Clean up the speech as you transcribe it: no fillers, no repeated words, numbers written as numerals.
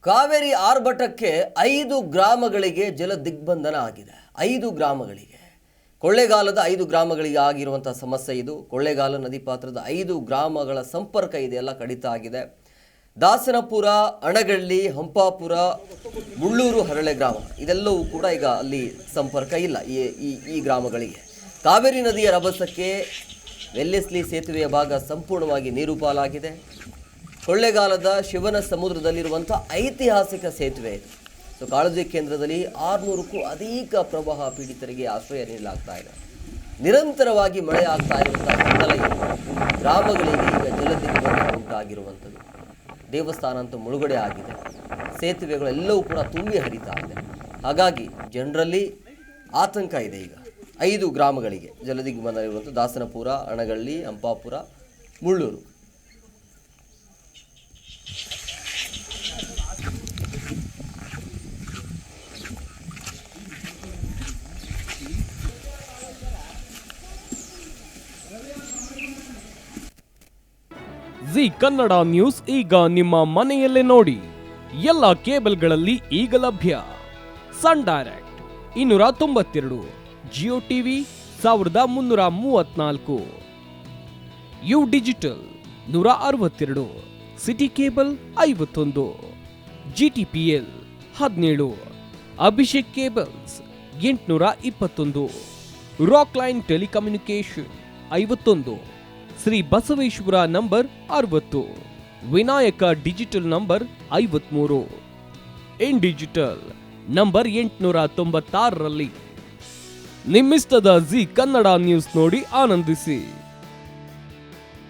ಕಾವೇರಿ ಆರ್ಭಟಕ್ಕೆ 5 ಗ್ರಾಮಗಳಿಗೆ ಜಲ ದಿಗ್ಬಂಧನ ಆಗಿದೆ. 5 ಗ್ರಾಮಗಳಿಗೆ, ಕೊಳ್ಳೇಗಾಲದ 5 ಗ್ರಾಮಗಳಿಗೆ ಆಗಿರುವಂತಹ ಸಮಸ್ಯೆ ಇದು. ಕೊಳ್ಳೇಗಾಲ ನದಿ ಪಾತ್ರದ 5 ಗ್ರಾಮಗಳ ಸಂಪರ್ಕ ಇದೆಲ್ಲ ಕಡಿತ ಆಗಿದೆ. ದಾಸನಪುರ, ಅಣಗಳ್ಳಿ, ಹಂಪಾಪುರ, ಮುಳ್ಳೂರು, ಹರಳೆ ಗ್ರಾಮ ಇದೆಲ್ಲವೂ ಕೂಡ ಈಗ ಅಲ್ಲಿ ಸಂಪರ್ಕ ಇಲ್ಲ. ಈ ಗ್ರಾಮಗಳಿಗೆ ಕಾವೇರಿ ನದಿಯ ರಭಸಕ್ಕೆ ವೆಲ್ಲೆಸ್ಲಿ ಸೇತುವೆಯ ಭಾಗ ಸಂಪೂರ್ಣವಾಗಿ ನೀರು ಪಾಲಾಗಿದೆ. ಕೊಳ್ಳೇಗಾಲದ ಶಿವನ ಸಮುದ್ರದಲ್ಲಿರುವಂಥ ಐತಿಹಾಸಿಕ ಸೇತುವೆ ಇದು. ಸೊ ಕಾಳಜಿ ಕೇಂದ್ರದಲ್ಲಿ 600ಕ್ಕೂ ಅಧಿಕ ಪ್ರವಾಹ ಪೀಡಿತರಿಗೆ ಆಶ್ರಯ ನೀಡಲಾಗ್ತಾ ಇದೆ. ನಿರಂತರವಾಗಿ ಮಳೆ ಆಗ್ತಾ ಇರುವಂಥ ಹಿನ್ನೆಲೆಯಲ್ಲಿ ಗ್ರಾಮಗಳಿಗೆ ಈಗ ಜಲದಿಗ್ಬಂಧನ ಉಂಟಾಗಿರುವಂಥದ್ದು. ದೇವಸ್ಥಾನ ಅಂತೂ ಮುಳುಗಡೆ ಆಗಿದೆ, ಸೇತುವೆಗಳೆಲ್ಲವೂ ಕೂಡ ತುಂಬಿ ಹರಿತಾ ಇದೆ. ಹಾಗಾಗಿ ಜನರಲ್ಲಿ ಆತಂಕ ಇದೆ. ಈಗ 5 ಗ್ರಾಮಗಳಿಗೆ ಜಲದಿಗ್ಬಂಧನ ಇರುವಂಥ ದಾಸನಪುರ, ಅಣಗಳ್ಳಿ, ಹಂಪಾಪುರ, ಮುಳ್ಳೂರು. ಜಿ ಕನ್ನಡ ನ್ಯೂಸ್ ಈಗ ನಿಮ್ಮ ಮನೆಯಲ್ಲೇ ನೋಡಿ. ಎಲ್ಲ ಕೇಬಲ್ಗಳಲ್ಲಿ ಈಗ ಲಭ್ಯ. Sun Direct 292, Jio TV 1334, U digital 162, city cable 51, GTPL 17, Abhishek cables 821, rock line telecommunication 51, Shri Basaveshwara number 60, Vinayaka digital number 53, in digital number 896ರಲ್ಲಿ. ನಿಮ್ಮಿಸ್ತದ ಜಿ ಕನ್ನಡ ನ್ಯೂಸ್ ನೋಡಿ ಆನಂದಿಸಿ.